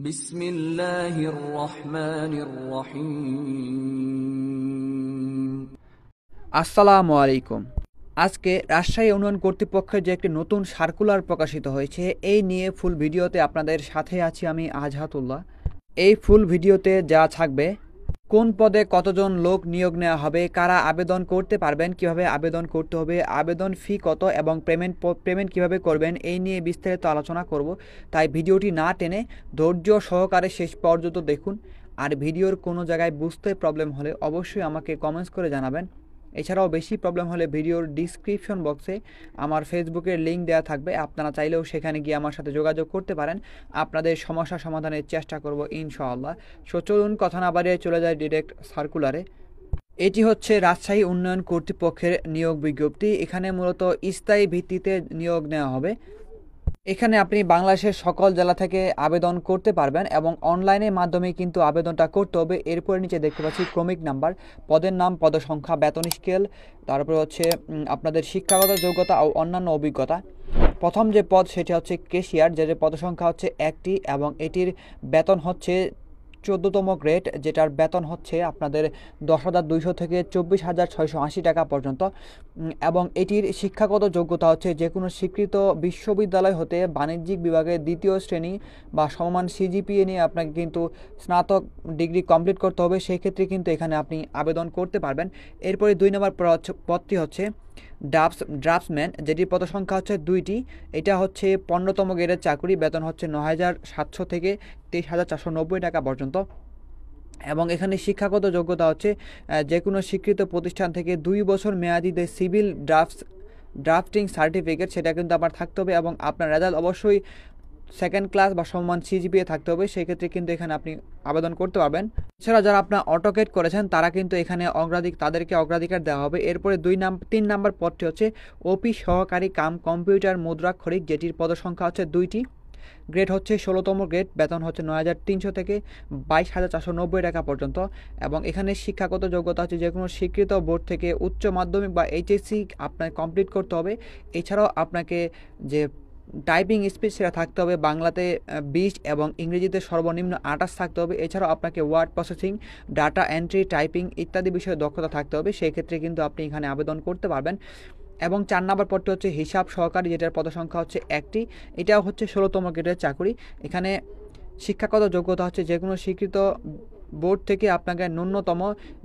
বিসমিল্লাহির রহমানির রহিম। আসসালামু আলাইকুম। আজকে রাজশাহী ইউনিয়ন কর্তৃপক্ষের যে একটি নতুন সার্কুলার প্রকাশিত হয়েছে, এই নিয়ে ফুল ভিডিওতে আপনাদের সাথে আছি আমি আজহাতুল্লাহ। এই ফুল ভিডিওতে যা থাকবে, কোন পদে কতজন লোক নিয়োগ নেওয়া হবে, কারা আবেদন করতে পারবেন, কিভাবে আবেদন করতে হবে, আবেদন ফি কত এবং পেমেন্ট কিভাবে করবেন, এই নিয়ে বিস্তারিত আলোচনা করব। তাই ভিডিওটি না টেনে ধৈর্য সহকারে শেষ পর্যন্ত দেখুন। আর ভিডিওর কোনো জায়গায় বুঝতে প্রবলেম হলে অবশ্যই আমাকে কমেন্টস করে জানাবেন। এছাড়াও বেশি প্রবলেম হলে ভিডিওর ডিসক্রিপশন বক্সে আমার ফেসবুকের লিঙ্ক দেওয়া থাকবে, আপনারা চাইলেও সেখানে গিয়ে আমার সাথে যোগাযোগ করতে পারেন। আপনাদের সমস্যা সমাধানের চেষ্টা করব ইনশাআল্লাহ। সো চলুন কথা না বাড়িয়ে চলে যায় ডিরেক্ট সার্কুলারে। এটি হচ্ছে রাজশাহী উন্নয়ন কর্তৃপক্ষের নিয়োগ বিজ্ঞপ্তি। এখানে মূলত স্থায়ী ভিত্তিতে নিয়োগ নেওয়া হবে। এখানে আপনি বাংলাদেশের সকল জেলা থেকে আবেদন করতে পারবেন এবং অনলাইনের মাধ্যমে কিন্তু আবেদনটা করতে হবে। এরপরে নিচে দেখতে পাচ্ছি ক্রমিক নাম্বার, পদের নাম, পদসংখ্যা, বেতন স্কেল, তারপরে হচ্ছে আপনাদের শিক্ষাগত যোগ্যতা ও অন্যান্য অভিজ্ঞতা। প্রথম যে পদ সেটি হচ্ছে ক্যাশিয়ার, যে পদসংখ্যা হচ্ছে একটি এবং এটির বেতন হচ্ছে 14তম গ্রেড, যেটার বেতন হচ্ছে আপনাদের 10,200 থেকে 24,680 টাকা পর্যন্ত। এবং এটির শিক্ষাগত যোগ্যতা হচ্ছে যে কোনো স্বীকৃত বিশ্ববিদ্যালয় হতে বাণিজ্যিক বিভাগে 2য় শ্রেণী বা সমমান সিজিপিএ নিয়ে আপনাকে কিন্তু স্নাতক ডিগ্রি কমপ্লিট করতে হবে। সেই ক্ষেত্রে কিন্তু এখানে আপনি আবেদন করতে পারবেন। এরপরে 2 নম্বর পদটি হচ্ছে ড্রাফটসম্যান, যেটির পদসংখ্যা হচ্ছে 2টি। এটা হচ্ছে 15তম গ্রেডের চাকরি, বেতন হচ্ছে 9,700 থেকে 23,490 টাকা পর্যন্ত। এবং এখানে শিক্ষাগত যোগ্যতা হচ্ছে যে কোনো স্বীকৃত প্রতিষ্ঠান থেকে 2 বছর মেয়াদিতে সিভিল ড্রাফটিং সার্টিফিকেট, সেটা কিন্তু আপনার থাকতে হবে এবং আপনার রেজাল্ট অবশ্যই 2nd ক্লাস বা সমমান সিজিপিএ থাকতে হবে। সেই ক্ষেত্রে কিন্তু এখানে আপনি আবেদন করতে পারবেন। এছাড়া যারা আপনার অটোকেট করেছেন তারা কিন্তু এখানে তাদেরকে অগ্রাধিকার দেওয়া হবে। এরপরে 3 নাম্বার পদটি হচ্ছে ওপি সহকারী কাম কম্পিউটার মুদ্রাক্ষরিক, যেটির পদসংখ্যা হচ্ছে 2টি। গ্রেড হচ্ছে 16তম গ্রেড, বেতন হচ্ছে 9,300 থেকে 22,490 টাকা পর্যন্ত। এবং এখানে শিক্ষাগত যোগ্যতা হচ্ছে যে কোনো স্বীকৃত বোর্ড থেকে উচ্চ মাধ্যমিক বা এইচএসসি আপনাকে কমপ্লিট করতে হবে। এছাড়াও আপনাকে যে টাইপিং স্পিড সেটা থাকতে হবে, বাংলাতে 20 এবং ইংরেজিতে সর্বনিম্ন 28 থাকতে হবে। এছাড়াও আপনাকে word processing, data entry, typing ইত্যাদি বিষয়ে দক্ষতা থাকতে হবে। সেই ক্ষেত্রে কিন্তু আপনি এখানে আবেদন করতে পারবেন। এবং 4 নম্বর পদটি হচ্ছে হিসাব সহকারী, যেটার পদসংখ্যা হচ্ছে 1টি। এটাও হচ্ছে 16তম গ্রেডের চাকরি। এখানে শিক্ষাগত যোগ্যতা হচ্ছে যে কোনো স্বীকৃত বোর্ড থেকে আপনাকে ন্যূনতম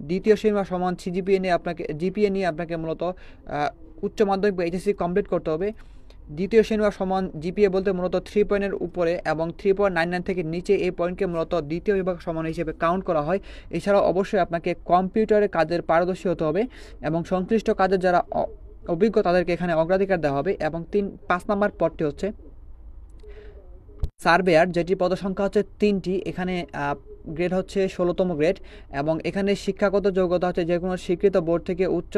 2য় শ্রেণী বা সমান জিপিএ নিয়ে আপনাকে মূলত উচ্চ মাধ্যমিক বা এইচএসসি কমপ্লিট করতে হবে। 2য় শ্রেণী বা সমান জিপিএ বলতে মূলত 3 পয়েন্টের উপরে এবং 3.99 থেকে নিচে এই পয়েন্টকে মূলত দ্বিতীয় বিভাগ সমান হিসেবে কাউন্ট করা হয়। এছাড়াও অবশ্যই আপনাকে কম্পিউটারে কাজের পারদর্শী হতে হবে এবং সংশ্লিষ্ট কাজের যারা অভিজ্ঞ তাদেরকে এখানে অগ্রাধিকার দেওয়া হবে। এবং 5 নম্বর পদটি হচ্ছে সার্ভেয়ার, যেটি পদসংখ্যা হচ্ছে 3টি। এখানে গ্রেড হচ্ছে 16তম গ্রেড এবং এখানে শিক্ষাগত যোগ্যতা হচ্ছে যে কোনো স্বীকৃত বোর্ড থেকে উচ্চ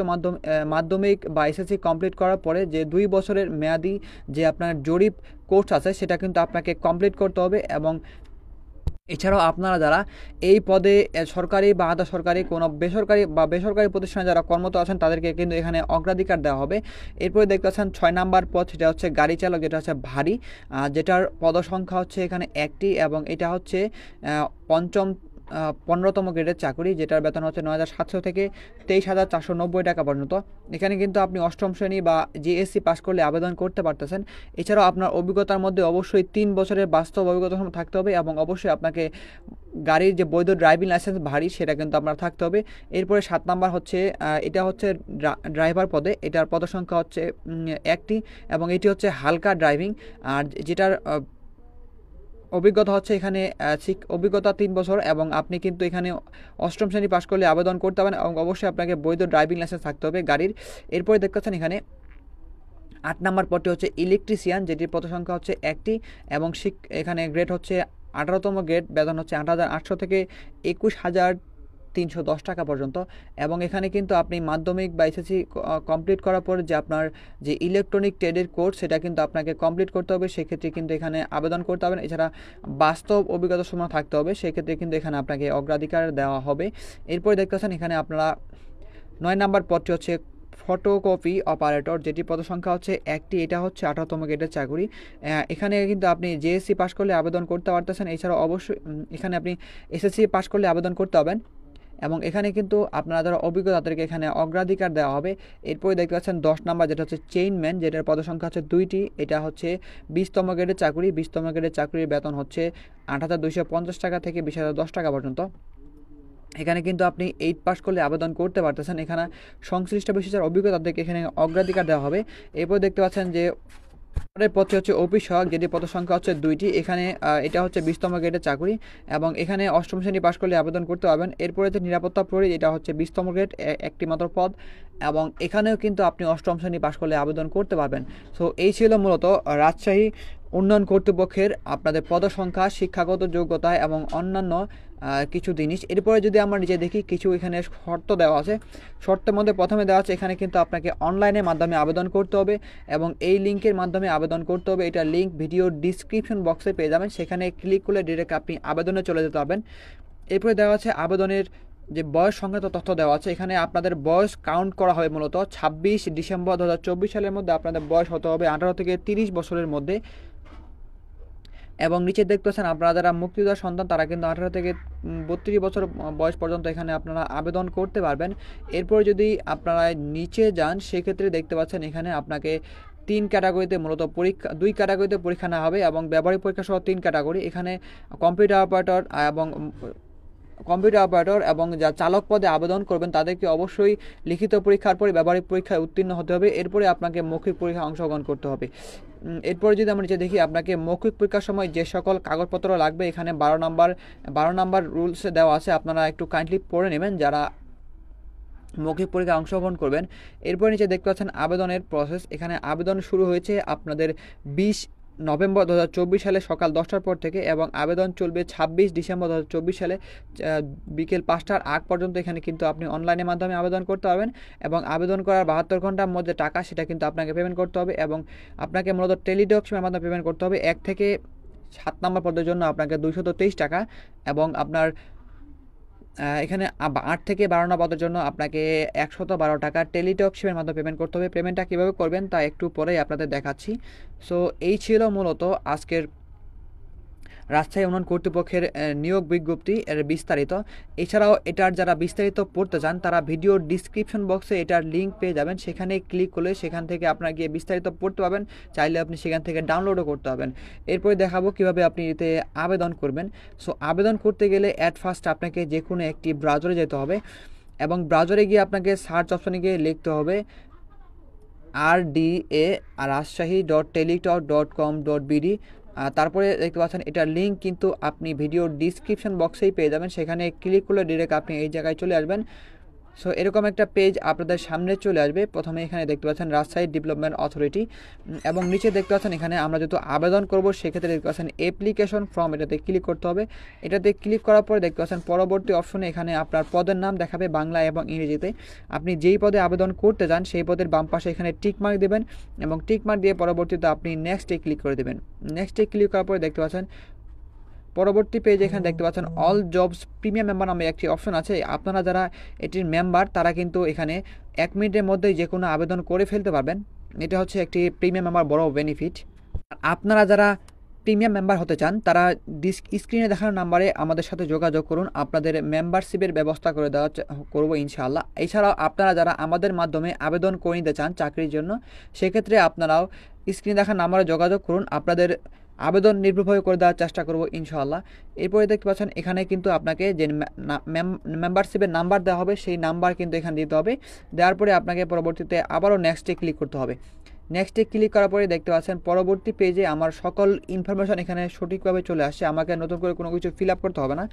মাধ্যমিক বা এসএসসি কমপ্লিট করার পরে যে 2 বছরের মেয়াদি যে আপনার জরিপ কোর্স আছে সেটা কিন্তু আপনাকে কমপ্লিট করতে হবে। এবং এছাড়াও আপনারা যারা এই পদে সরকারি বা আধা সরকারি কোনো বেসরকারি প্রতিষ্ঠানে যারা কর্মরত আছেন তাদেরকে কিন্তু এখানে অগ্রাধিকার দেওয়া হবে। এরপরে দেখতে পাচ্ছেন 6 নাম্বার পদ, সেটা হচ্ছে গাড়ি চালক, যেটা হচ্ছে ভারী, যেটার পদসংখ্যা হচ্ছে এখানে 1টি এবং এটা হচ্ছে 15তম গ্রেডের চাকরি, যেটার বেতন হচ্ছে 9,700 থেকে 23,490 টাকা পর্যন্ত। এখানে কিন্তু আপনি 8ম শ্রেণী বা জিএসসি পাস করলে আবেদন করতে পারতেছেন। এছাড়াও আপনার অভিজ্ঞতার মধ্যে অবশ্যই 3 বছরের বাস্তব অভিজ্ঞতা থাকতে হবে এবং অবশ্যই আপনাকে গাড়ির যে বৈধ ড্রাইভিং লাইসেন্স ভারী সেটা কিন্তু আপনার থাকতে হবে। এরপরে 7 নাম্বার হচ্ছে এটা হচ্ছে ড্রাইভার পদে, এটার পদসংখ্যা হচ্ছে 1টি এবং এটি হচ্ছে হালকা ড্রাইভিং, আর যেটার অভিজ্ঞতা হচ্ছে এখানে অভিজ্ঞতা 3 বছর এবং আপনি কিন্তু এখানে 8ম শ্রেণী পাস করলে আবেদন করতে পারেন এবং অবশ্যই আপনাকে বৈধ ড্রাইভিং লাইসেন্স থাকতে হবে গাড়ির। এরপরে দেখতে পাচ্ছেন এখানে 8 নাম্বার পদটি হচ্ছে ইলেকট্রিশিয়ান, যেটির পদসংখ্যা হচ্ছে 1টি এবং এখানে গ্রেড হচ্ছে 18তম গ্রেড, বেতন হচ্ছে 8,800 থেকে 21,310 টাকা পর্যন্ত। এবং এখানে কিন্তু আপনি মাধ্যমিক বা এসএসসি কমপ্লিট করার পর যে আপনার যে ইলেকট্রনিক ট্রেডের কোর্স সেটা কিন্তু আপনাকে কমপ্লিট করতে হবে, সেক্ষেত্রে কিন্তু এখানে আবেদন করতে হবে। এছাড়া বাস্তব অভিজ্ঞতার সময় থাকতে হবে, সেক্ষেত্রে কিন্তু এখানে আপনাকে অগ্রাধিকার দেওয়া হবে। এরপরে দেখতে পাচ্ছেন এখানে আপনারা 9 নাম্বার পদটি হচ্ছে ফটোকপি অপারেটর, যেটি পদ সংখ্যা হচ্ছে একটি, এটা হচ্ছে 18তম গ্রেডের চাকরি। এখানে কিন্তু আপনি জেএসসি পাস করলে আবেদন করতে পারতেছেন। এছাড়াও অবশ্যই এখানে আপনি এসএসসি পাস করলে আবেদন করতে হবেন, এবং এখানে কিন্তু আপনারা যারা অভিজ্ঞ তাদেরকে এখানে অগ্রাধিকার দেওয়া হবে। এরপরে দেখতে পাচ্ছেন 10 নাম্বার, যেটা হচ্ছে চেইনম্যান, যেটার পদসংখ্যা হচ্ছে 2টি। এটা হচ্ছে 20তম গ্রেডের চাকরি। 20তম গ্রেডের চাকরির বেতন হচ্ছে 8,250 টাকা থেকে 20,010 টাকা পর্যন্ত। এখানে কিন্তু আপনি 8 পাস করলে আবেদন করতে পারতেছেন। এখানে সংশ্লিষ্ট বিষয়ের অভিজ্ঞতা তাদেরকে এখানে অগ্রাধিকার দেওয়া হবে। এরপর দেখতে পাচ্ছেন যে পরের পদটি হচ্ছে অফিস সহায়ক, যেটি পদ সংখ্যা হচ্ছে 2টি। এখানে এটা হচ্ছে 20তম গ্রেডের চাকরি, এবং এখানে 8ম শ্রেণী পাস করলে আবেদন করতে পারবেন। এরপরে হচ্ছে নিরাপত্তা প্রহরী, এটা হচ্ছে 20তম গ্রেড, একটি মাত্র পদ, এবং এখানেও কিন্তু আপনি 8ম শ্রেণী পাস করলে আবেদন করতে পারবেন। সো এই ছিল মূলত রাজশাহী উন্নয়ন কর্তৃপক্ষের আপনাদের পদসংখ্যা, শিক্ষাগত যোগ্যতা এবং অন্যান্য কিছু জিনিস। এরপরে যদি আমরা নিচে দেখি, কিছু এখানে শর্ত দেওয়া আছে। শর্তের মধ্যে প্রথমে দেওয়া আছে এখানে কিন্তু আপনাকে অনলাইনের মাধ্যমে আবেদন করতে হবে, এবং এই লিঙ্কের মাধ্যমে আবেদন করতে হবে। এটা লিঙ্ক ভিডিও ডিসক্রিপশন বক্সে পেয়ে যাবেন, সেখানে ক্লিক করলে ডিরেক্ট আপনি আবেদনে চলে যেতে পারবেন। এরপরে দেওয়া আছে আবেদনের যে বয়স সংক্রান্ত তথ্য দেওয়া আছে। এখানে আপনাদের বয়স কাউন্ট করা হবে মূলত 26 ডিসেম্বর 2024 সালের মধ্যে আপনাদের বয়স হতে হবে 18 থেকে 30 বছরের মধ্যে। এবং নিচে দেখতে পাচ্ছেন আপনারা যারা মুক্তিযোদ্ধার সন্তান তারা কিন্তু 18 থেকে 32 বছর বয়স পর্যন্ত এখানে আপনারা আবেদন করতে পারবেন। এরপর যদি আপনারা নিচে যান সেক্ষেত্রে দেখতে পাচ্ছেন এখানে আপনাকে 3 ক্যাটাগরিতে মূলত পরীক্ষা, 2 ক্যাটাগরিতে পরীক্ষা নেওয়া হবে, এবং ব্যবহারিক পরীক্ষা সহ 3 ক্যাটাগরি। এখানে কম্পিউটার অপারেটর এবং যা চালক পদে আবেদন করবেন তাদেরকে অবশ্যই লিখিত পরীক্ষার পরে ব্যবহারিক পরীক্ষায় উত্তীর্ণ হতে হবে। এরপরে আপনাকে মৌখিক পরীক্ষায় অংশগ্রহণ করতে হবে। এরপরে যদি আমরা নিচে দেখি, আপনাকে মৌখিক পরীক্ষার সময় যে সকল কাগজপত্র লাগবে, এখানে 12 নাম্বার রুলসে দেওয়া আছে, আপনারা একটু কাইন্ডলি পড়ে নেবেন যারা মৌখিক পরীক্ষায় অংশগ্রহণ করবেন। এরপর নিচে দেখতে পাচ্ছেন আবেদনের প্রসেস। এখানে আবেদন শুরু হয়েছে আপনাদের 20 নভেম্বর 2024 সালে সকাল 10টার পর থেকে, এবং আবেদন চলবে 26 ডিসেম্বর 2024 সালে বিকেল 5টার আগ পর্যন্ত। এখানে কিন্তু আপনি অনলাইনের মাধ্যমে আবেদন করতে পারবেন, এবং আবেদন করার 72 ঘন্টার মধ্যে টাকা সেটা কিন্তু আপনাকে পেমেন্ট করতে হবে, এবং আপনাকে মূলত টেলিডক্সের মাধ্যমে পেমেন্ট করতে হবে। 1 থেকে 7 নম্বর পদের জন্য আপনাকে 223 টাকা, এবং আপনার এখানে 8 থেকে 12 নম্বর পদের জন্য আপনাকে 112 টাকা টেলিটক-এর মাধ্যমে পেমেন্ট করতে হবে। পেমেন্টটা কীভাবে করবেন তা একটু পরেই আপনাদের দেখাচ্ছি। সো এই ছিল মূলত আজকের রাজশাহী উন্নয়ন কর্তৃপক্ষের নিয়োগ বিজ্ঞপ্তি এর বিস্তারিত। এছাড়াও এটার যারা বিস্তারিত পড়তে চান তারা ভিডিও ডিসক্রিপশন বক্সে এটার লিঙ্ক পেয়ে যাবেন, সেখানে ক্লিক করলে সেখান থেকে আপনারা গিয়ে বিস্তারিত পড়তে পারবেন, চাইলে আপনি সেখান থেকে ডাউনলোডও করতে পারবেন। এরপরে দেখাবো কিভাবে আপনি এতে আবেদন করবেন। সো আবেদন করতে গেলে অ্যাট ফার্স্ট আপনাকে যে কোনো একটি ব্রাউজারে যেতে হবে, এবং ব্রাউজারে গিয়ে আপনাকে সার্চ অপশনে গিয়ে লিখতে হবে rda@rajshahi.teletalk.com.bd। তারপরে দেখতে পাচ্ছেন এটার লিঙ্ক কিন্তু আপনি ভিডিও ডিসক্রিপশন বক্সেই পেয়ে যাবেন, সেখানে ক্লিক করলে ডিরেক্ট আপনি এই জায়গায় চলে আসবেন। সো এরকম একটা পেজ আপনাদের সামনে চলে আসবে। প্রথমে এখানে দেখতে পাচ্ছেন রাজশাহী ডেভেলপমেন্ট অথরিটি, এবং নিচে দেখতে পাচ্ছেন এখানে আমরা যেহেতু আবেদন করব সেক্ষেত্রে দেখতে পাচ্ছেন অ্যাপ্লিকেশন ফর্ম, এটাতে ক্লিক করতে হবে। এটাতে ক্লিক করার পরে দেখতে পাচ্ছেন পরবর্তী অপশনে এখানে আপনার পদের নাম দেখাবে বাংলা এবং ইংরেজিতে। আপনি যেই পদে আবেদন করতে চান সেই পদের বাম পাশে এখানে টিক মার্ক দেবেন, এবং টিক মার্ক দিয়ে পরবর্তীতে আপনি নেক্সটে ক্লিক করে দেবেন। নেক্সটে ক্লিক করার পরে দেখতে পাচ্ছেন পরবর্তী পেজে এখানে দেখতে পাচ্ছেন অল জবস প্রিমিয়াম মেম্বার নামে একটি অপশন আছে। আপনারা যারা এটির মেম্বার তারা কিন্তু এখানে 1 মিনিটের মধ্যেই যে কোনো আবেদন করে ফেলতে পারবেন। এটা হচ্ছে একটি প্রিমিয়াম মেম্বার বড় বেনিফিট। আপনারা যারা প্রিমিয়াম মেম্বার হতে চান তারা স্ক্রিনে দেখানো নাম্বারে আমাদের সাথে যোগাযোগ করুন, আপনাদের মেম্বারশিপের ব্যবস্থা করে দেওয়া করবো ইনশাআল্লাহ। এছাড়াও আপনারা যারা আমাদের মাধ্যমে আবেদন করে নিতে চান চাকরির জন্য, সেক্ষেত্রে আপনারাও স্ক্রিনে দেখা নাম্বারে যোগাযোগ করুন, আপনাদের আবেদন নির্ভুলভাবে করে দেওয়ার চেষ্টা করব ইনশাআল্লাহ। এরপরে দেখতে পাচ্ছেন এখানে কিন্তু আপনাকে যে মেম্বারশিপের নাম্বার দেওয়া হবে সেই নাম্বার কিন্তু এখানে দিতে হবে। দেওয়ার পরে আপনাকে পরবর্তীতে আবারও নেক্সটে ক্লিক করতে হবে। নেক্সটে ক্লিক করার পরে দেখতে পাচ্ছেন পরবর্তী পেজে আমার সকল ইনফরমেশন এখানে সঠিকভাবে চলে আসছে, আমাকে নতুন করে কোনো কিছু ফিল আপ করতে হবে না।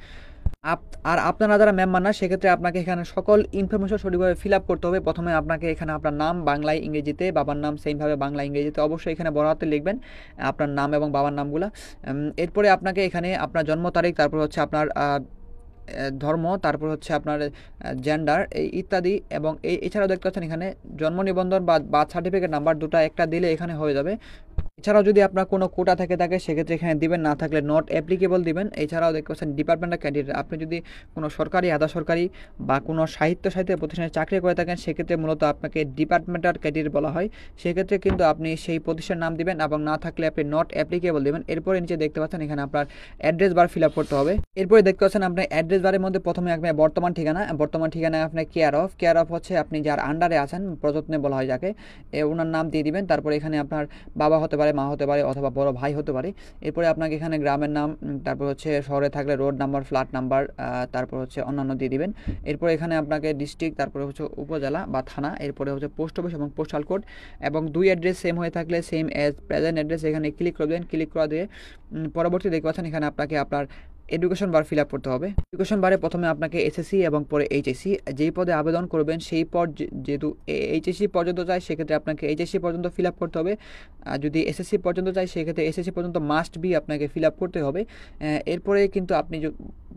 আর আপনারা যারা মেম্বার না সেক্ষেত্রে আপনাকে এখানে সকল ইনফরমেশন সঠিকভাবে ফিল আপ করতে হবে। প্রথমে আপনাকে এখানে আপনার নাম বাংলায় ইংরেজিতে, বাবার নাম সেমভাবে বাংলা ইংরেজিতে অবশ্যই এখানে বড় হাতে লিখবেন আপনার নাম এবং বাবার নামগুলো। এরপরে আপনাকে এখানে আপনার জন্ম তারিখ, তারপর হচ্ছে আপনার ধর্ম, তারপর হচ্ছে আপনার জেন্ডার ইত্যাদি, এবং এছাড়াও দেখতে পাচ্ছেন এখানে জন্ম নিবন্ধন বা বার্থ সার্টিফিকেট নাম্বার দুটো একটা দিলে এখানে হয়ে যাবে। এছাড়াও যদি আপনার কোনো কোটা থেকে থাকে সেক্ষেত্রে এখানে দিবেন, না থাকলে নট অ্যাপ্লিকেবল দিবেন। এছাড়াও দেখতে পাচ্ছেন ডিপার্টমেন্টাল ক্যান্ডিডেট, আপনি যদি কোনো সরকারি, আধা সরকারি বা কোনো সাহিত্য প্রতিষ্ঠানে চাকরি করে থাকেন সেক্ষেত্রে মূলত আপনাকে ডিপার্টমেন্টাল ক্যান্ডিডেট বলা হয়। সেক্ষেত্রে কিন্তু আপনি সেই প্রতিষ্ঠানের নাম দিবেন এবং না থাকলে আপনি নট অ্যাপ্লিকেবল দিবেন। এরপরে নিচে দেখতে পাচ্ছেন এখানে আপনার অ্যাড্রেস বার ফিল আপ করতে হবে। এরপরে দেখতে পাচ্ছেন আপনার অ্যাড্রেস বারের মধ্যে প্রথমে আপনার বর্তমান ঠিকানায় আপনার কেয়ার অফ হচ্ছে আপনি যার আন্ডারে আছেন, প্রযত্নে বলা হয় যাকে, ওনার নাম দিয়ে দিবেন। তারপরে এখানে আপনার বাবা হতে পারে, মা হতে পারে, অথবা বড় ভাই হতে পারে। এরপরে আপনাকে এখানে গ্রামের নাম, তারপর হচ্ছে শহরে থাকলে রোড নাম্বার, ফ্ল্যাট নাম্বার, তারপর হচ্ছে অন্যান্য দিয়ে দিবেন। এরপরে এখানে আপনাকে ডিস্ট্রিক্ট, তারপরে হচ্ছে উপজেলা বা থানা, এরপরে হচ্ছে পোস্ট অফিস এবং পোস্টাল কোড, এবং দুই অ্যাড্রেস সেম হয়ে থাকলে সেম অ্যাজ প্রেজেন্ট অ্যাড্রেস এখানে ক্লিক করবেন। ক্লিক করা দিয়ে পরবর্তী দেখতে পাচ্ছেন এখানে আপনাকে আপনার এডুকেশন বার ফিল আপ করতে হবে। এডুকেশন বারে প্রথমে আপনাকে এসএসসি এবং পরে এইচএসসি, যেই পদে আবেদন করবেন সেই পদ যেহেতু এইচএসসি পর্যন্ত চাই সেক্ষেত্রে আপনাকে এইচএসসি পর্যন্ত ফিল আপ করতে হবে। আর যদি এসএসসি পর্যন্ত চাই সেক্ষেত্রে এসএসসি পর্যন্ত মাস্ট বি আপনাকে ফিল আপ করতে হবে। এরপরে কিন্তু আপনি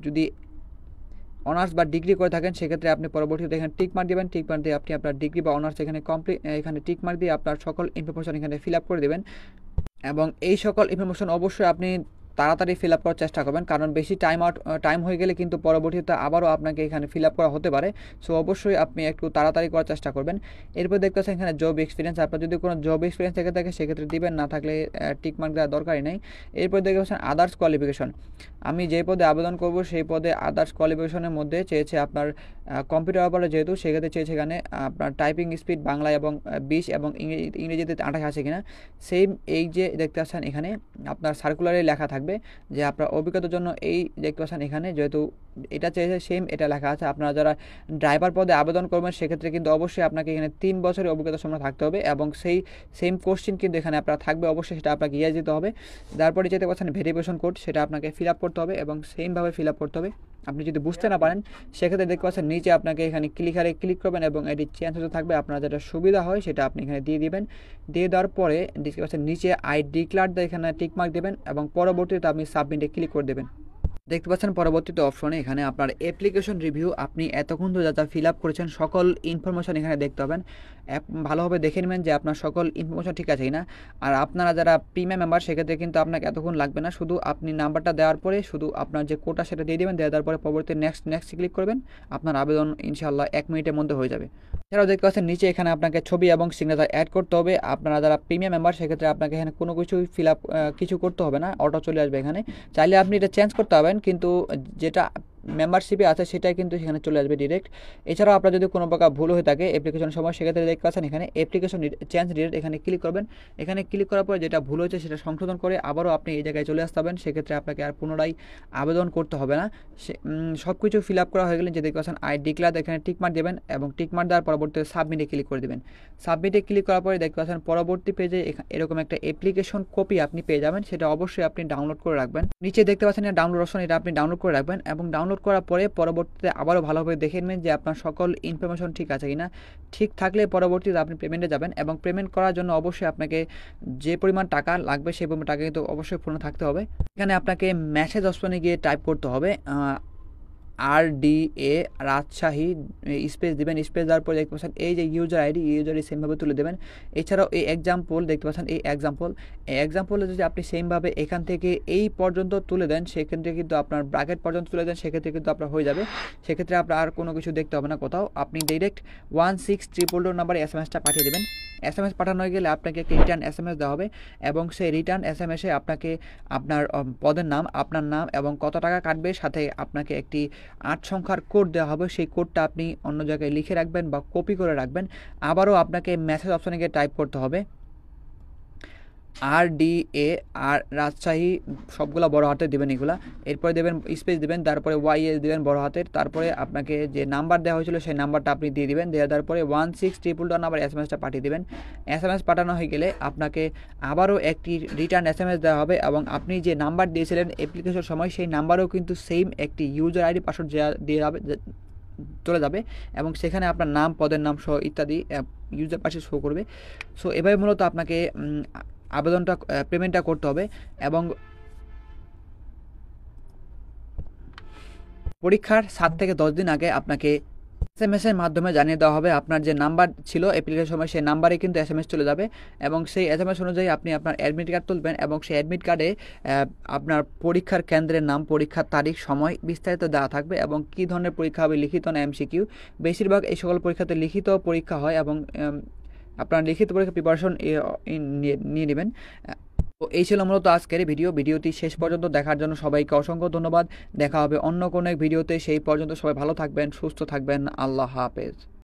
যদি অনার্স বা ডিগ্রি করে থাকেন সেক্ষেত্রে আপনি পরবর্তীতে এখানে টিক মার্ক দেবেন। টিক মার্ক দিয়ে আপনি আপনার ডিগ্রি বা অনার্স এখানে এখানে টিক মার্ক দিয়ে আপনার সকল ইনফরমেশন এখানে ফিল আপ করে দেবেন। এবং এই সকল ইনফরমেশন অবশ্যই আপনি তাড়াতাড়ি ফিল আপ করার চেষ্টা করবেন, কারণ বেশি টাইম হয়ে গেলে কিন্তু পরবর্তীতে আবারও আপনাকে এখানে ফিল আপ করা হতে পারে। সো অবশ্যই আপনি একটু তাড়াতাড়ি করার চেষ্টা করবেন। এরপর দেখতে পাচ্ছেন এখানে জব এক্সপিরিয়েন্স, আপনার যদি কোনো জব এক্সপিরিয়েন্স থেকে থাকে সেক্ষেত্রে দিবেন, না থাকলে টিক মার্ক দেওয়ার দরকারই নেই। এরপর দেখতে পাচ্ছেন আদার্স কোয়ালিফিকেশন, আমি যে পদে আবেদন করব সেই পদে আদার্স কোয়ালিফিকেশনের মধ্যে চেয়েছে আপনার কম্পিউটার অপারেটর, যেহেতু সেক্ষেত্রে চেয়েছে এখানে আপনার টাইপিং স্পিড বাংলায় এবং 20 এবং ইংরেজিতে 28 আছে কিনা। সেম এই যে দেখতে পাচ্ছেন এখানে আপনার সার্কুলারে লেখা থাকবে যে আপনার অভিজ্ঞতার জন্য এই দেখতে পাচ্ছেন এখানে যেহেতু এটা চেয়েছে সেম এটা লেখা আছে। আপনারা যারা ড্রাইভার পদে আবেদন করবেন সেক্ষেত্রে কিন্তু অবশ্যই আপনাকে এখানে 3 বছরের অভিজ্ঞতার সময় থাকতে হবে এবং সেই সেম কোশ্চেন কিন্তু এখানে আপনার থাকবে, অবশ্যই সেটা আপনাকে ইয়ে দিতে হবে। তারপরে যেতে পাচ্ছেন ভেরিফিকেশন কোড, সেটা আপনাকে ফিল আপ করতে হবে এবং সেমভাবে ফিল আপ করতে হবে। আপনি যদি বুঝতে না পারেন সেক্ষেত্রে দেখতে পাচ্ছেন নিচে আপনাকে এখানে ক্লিক করবেন এবং এটি চেঞ্জ হতে থাকবে, আপনার যেটা সুবিধা হয় সেটা আপনি এখানে দিয়ে দিবেন। দিয়ে দেওয়ার পরে দেখতে পাচ্ছেন নিচে আই ডিক্লার এখানে টিকমার্ক দেবেন এবং পরবর্তীতে আপনি সাবমিটে ক্লিক করে দেবেন। দেখতে পাচ্ছেন পরবর্তীতে অপশনে এখানে আপনার অ্যাপ্লিকেশন রিভিউ, আপনি এতক্ষণ তো যা ফিল আপ করেছেন সকল ইনফরমেশন এখানে দেখতে পাবেন। ভালোভাবে দেখে নেবেন যে আপনার সকল ইনফরমেশন ঠিক আছে কিনা। আর আপনারা যারা প্রিমিয়াম মেম্বার সেক্ষেত্রে কিন্তু আপনাকে এতক্ষণ লাগবে না, শুধু আপনি নাম্বারটা দেওয়ার পরে শুধু আপনার যে কোটা সেটা দিয়ে দেবেন, দেওয়ার পরে পরবর্তী নেক্সট ক্লিক করবেন, আপনার আবেদন ইনশাআল্লাহ 1 মিনিটের মধ্যে হয়ে যাবে। এছাড়াও দেখতে পাচ্ছেন নিচে এখানে আপনাকে ছবি এবং সিগনেচার অ্যাড করতে হবে। আপনারা যারা প্রিমিয়াম মেম্বার সেক্ষেত্রে আপনাকে এখানে কোনো কিছু করতে হবে না, অটো চলে আসবে এখানে। চাইলে আপনি এটা চেঞ্জ করতে পারবেন, কিন্তু যেটা মেম্বারশিপে আছে সেটাই কিন্তু সেখানে চলে আসবে ডিরেক্ট। এছাড়াও আপনার যদি কোনো প্রকার ভুল হয়ে থাকে অ্যাপ্লিকেশনের সময় সেক্ষেত্রে দেখতে পাচ্ছেন এখানে অ্যাপ্লিকেশন চেঞ্জ ডিরেক্ট, এখানে ক্লিক করবেন। এখানে ক্লিক করার পরে যেটা ভুল হয়েছে সেটা সংশোধন করে আবারও আপনি এই জায়গায় চলে আসতে হবেন, সেক্ষেত্রে আপনাকে আর পুনরায় আবেদন করতে হবে না। সব কিছু ফিল আপ করা হয়ে গেলে যে দেখতে পাচ্ছেন আই ডিক্লার এখানে টিকমার্ক দেবেন এবং টিকমার্ক দেওয়ার পরবর্তীতে সাবমিটে ক্লিক করে দেবেন। সাবমিটে ক্লিক করার পরে দেখতে পাচ্ছেন পরবর্তী পেজে এরকম একটা অ্যাপ্লিকেশন কপি আপনি পেয়ে যাবেন, সেটা অবশ্যই আপনি ডাউনলোড করে রাখবেন। নিচে দেখতে পাচ্ছেন ডাউনলোড অপশন, এটা আপনি ডাউনলোড করে রাখবেন এবং ডাউনলোড করার পরে পরবর্তীতে আবারও ভালোভাবে দেখে নেবেন যে আপনার সকল ইনফরমেশন ঠিক আছে কিনা। ঠিক থাকলে পরবর্তীতে আপনি পেমেন্টে যাবেন এবং পেমেন্ট করার জন্য অবশ্যই আপনাকে যে পরিমাণ টাকা লাগবে সেই পরিমাণ টাকা কিন্তু অবশ্যই ফোনে থাকতে হবে। এখানে আপনাকে মেসেজ অপশনে গিয়ে টাইপ করতে হবে RDA রাজশাহী, স্পেস দিবেন। স্পেস দেওয়ার পর দেখতে পাচ্ছেন এই যে ইউজার আইডি সেমভাবে তুলে দেবেন। এছাড়াও এই এক্সাম্পল দেখতে পাচ্ছেন এই এক্সাম্পলে যদি আপনি সেমভাবে এখান থেকে এই পর্যন্ত তুলে দেন সেক্ষেত্রে কিন্তু আপনার ব্র্যাকেট পর্যন্ত তুলে দেন, সেক্ষেত্রে কিন্তু আপনার হয়ে যাবে। সেক্ষেত্রে আপনার আর কোনো কিছু দেখতে হবে না কোথাও, আপনি ডাইরেক্ট 16222 নাম্বারে SMS-টা পাঠিয়ে দেবেন। SMS পাঠানো হয়ে গেলে আপনাকে একটি রিটার্ন SMS দেওয়া হবে এবং সেই রিটার্ন SMS-এ আপনাকে আপনার পদের নাম, আপনার নাম এবং কত টাকা কাটবে, সাথে আপনাকে একটি 8 সংখ্যার কোড দেওয়া হবে। সেই কোডটা আপনি অন্য জায়গায় লিখে রাখবেন বা কপি করে রাখবেন। আবারও আপনাকে মেসেজ অপশনে গিয়ে টাইপ করতে হবে RDA রাজশাহী, সবগুলো বড় হাতে দেবেন এগুলা। এরপরে দেবেন স্পেস দেবেন, তারপরে YS দেবেন বড় হাতের, তারপরে আপনাকে যে নাম্বার দেওয়া হয়েছিল সেই নাম্বারটা আপনি দিয়ে দিবেন। দেওয়ার পরে 16222 নাম্বার SMS-টা পাঠিয়ে দেবেন। SMS পাঠানো হয়ে গেলে আপনাকে আবারও একটি রিটার্ন SMS দেওয়া হবে এবং আপনি যে নাম্বার দিয়েছিলেন অ্যাপ্লিকেশন সময় সেই নাম্বারেও কিন্তু সেম একটি ইউজার আইডি পাসওয়ার্ড দিয়ে যাবে, চলে যাবে এবং সেখানে আপনার নাম, পদের নাম সহ ইত্যাদি ইউজার পাশে শো করবে। সো এভাবে মূলত আপনাকে পেমেন্টটা করতে হবে এবং পরীক্ষার 7 থেকে 10 দিন আগে আপনাকে SMS এর মাধ্যমে জানিয়ে দেওয়া হবে আপনার যে নাম্বার ছিল অ্যাপ্লিকেশনের সময় সেই নাম্বারে কিন্তু SMS চলে যাবে এবং সেই SMS অনুযায়ী আপনি আপনার অ্যাডমিট কার্ড তুলবেন এবং সেই অ্যাডমিট কার্ডে আপনার পরীক্ষার কেন্দ্রের নাম, পরীক্ষার তারিখ, সময় বিস্তারিত দেওয়া থাকবে এবং কী ধরনের পরীক্ষা হবে, লিখিত না MCQ। বেশিরভাগ এই সকল পরীক্ষাতে লিখিত পরীক্ষা হয় এবং আপনার লিখিত পরীক্ষা প্রিপারেশন নিয়ে নেবেন। তো এই ছিল মূলত আজকের ভিডিওটি শেষ পর্যন্ত দেখার জন্য সবাইকে অসংখ্য ধন্যবাদ। দেখা হবে অন্য কোনো এক ভিডিওতে, সেই পর্যন্ত সবাই ভালো থাকবেন, সুস্থ থাকবেন। আল্লাহ হাফেজ।